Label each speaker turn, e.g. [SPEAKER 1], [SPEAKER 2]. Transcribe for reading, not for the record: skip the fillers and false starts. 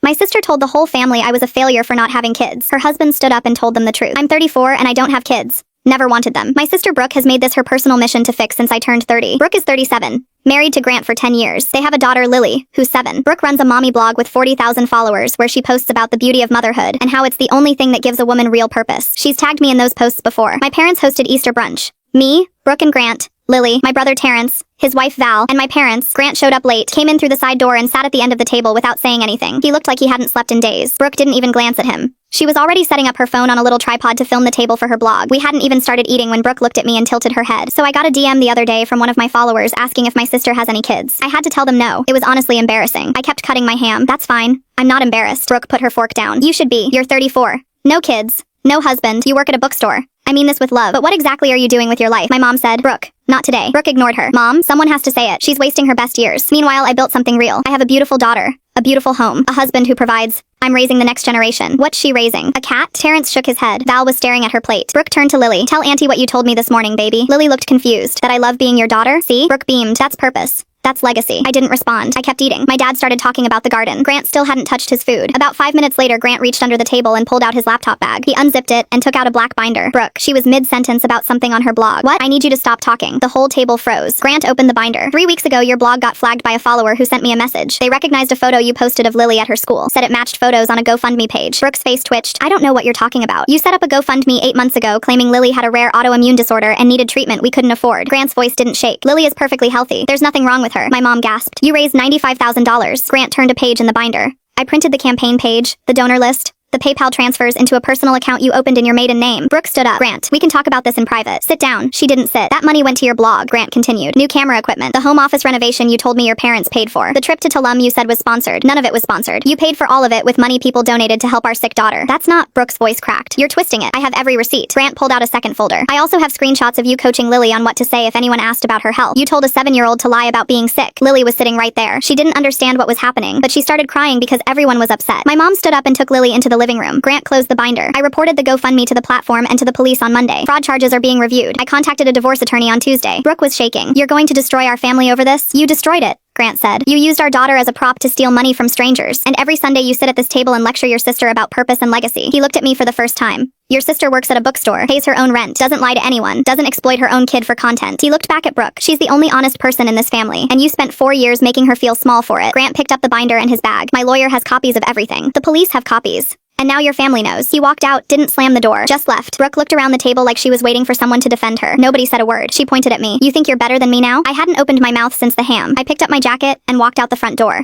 [SPEAKER 1] My sister told the whole family I was a failure for not having kids. Her husband stood up and told them the truth. I'm 34 and I don't have kids. Never wanted them. My sister Brooke has made this her personal mission to fix since I turned 30. Brooke is 37. Married to Grant for 10 years. They have a daughter, Lily, who's 7. Brooke runs a mommy blog with 40,000 followers where she posts about the beauty of motherhood and how it's the only thing that gives a woman real purpose. She's tagged me in those posts before. My parents hosted Easter brunch. Me, Brooke and Grant, Lily, my brother Terrence, his wife Val, and my parents. Grant showed up late, came in through the side door and sat at the end of the table without saying anything. He looked like he hadn't slept in days. Brooke didn't even glance at him. She was already setting up her phone on a little tripod to film the table for her blog. We hadn't even started eating when Brooke looked at me and tilted her head. So I got a DM the other day from one of my followers asking if my sister has any kids. I had to tell them no. It was honestly embarrassing. I kept cutting my ham. That's fine. I'm not embarrassed. Brooke put her fork down. You should be. You're 34. No kids. No husband. You work at a bookstore. I mean this with love. But what exactly are you doing with your life? My mom said, Brooke, not today. Brooke ignored her. Mom, someone has to say it. She's wasting her best years. Meanwhile, I built something real. I have a beautiful daughter. A beautiful home. A husband who provides. I'm raising the next generation. What's she raising? A cat? Terrence shook his head. Val was staring at her plate. Brooke turned to Lily. Tell Auntie what you told me this morning, baby. Lily looked confused. That I love being your daughter? See? Brooke beamed. That's purpose. That's legacy. I didn't respond. I kept eating. My dad started talking about the garden. Grant still hadn't touched his food. About 5 minutes later, Grant reached under the table and pulled out his laptop bag. He unzipped it and took out a black binder. Brooke, she was mid-sentence about something on her blog. What? I need you to stop talking. The whole table froze. Grant opened the binder. 3 weeks ago, your blog got flagged by a follower who sent me a message. They recognized a photo you posted of Lily at her school. Said it matched photos on a GoFundMe page. Brooke's face twitched. I don't know what you're talking about. You set up a GoFundMe 8 months ago claiming Lily had a rare autoimmune disorder and needed treatment we couldn't afford. Grant's voice didn't shake. Lily is perfectly healthy. There's nothing wrong with her. My mom gasped. You raised $95,000. Grant turned a page in the binder. I printed the campaign page, the donor list, the PayPal transfers into a personal account you opened in your maiden name. Brooke stood up. Grant, we can talk about this in private. Sit down. She didn't sit. That money went to your blog, Grant continued. New camera equipment. The home office renovation you told me your parents paid for. The trip to Tulum you said was sponsored. None of it was sponsored. You paid for all of it with money people donated to help our sick daughter. That's not. Brooke's voice cracked. You're twisting it. I have every receipt. Grant pulled out a second folder. I also have screenshots of you coaching Lily on what to say if anyone asked about her health. You told a 7-year-old to lie about being sick. Lily was sitting right there. She didn't understand what was happening, but she started crying because everyone was upset. My mom stood up and took Lily into the living room. Grant closed the binder. I reported the GoFundMe to the platform and to the police on Monday. Fraud charges are being reviewed. I contacted a divorce attorney on Tuesday. Brooke was shaking. You're going to destroy our family over this? You destroyed it, Grant said. You used our daughter as a prop to steal money from strangers. And every Sunday you sit at this table and lecture your sister about purpose and legacy. He looked at me for the first time. Your sister works at a bookstore, pays her own rent, doesn't lie to anyone, doesn't exploit her own kid for content. He looked back at Brooke. She's the only honest person in this family, and you spent 4 years making her feel small for it. Grant picked up the binder and his bag. My lawyer has copies of everything. The police have copies. And now your family knows. He walked out, didn't slam the door, just left. Brooke looked around the table like she was waiting for someone to defend her. Nobody said a word. She pointed at me. You think you're better than me now? I hadn't opened my mouth since the ham. I picked up my jacket and walked out the front door.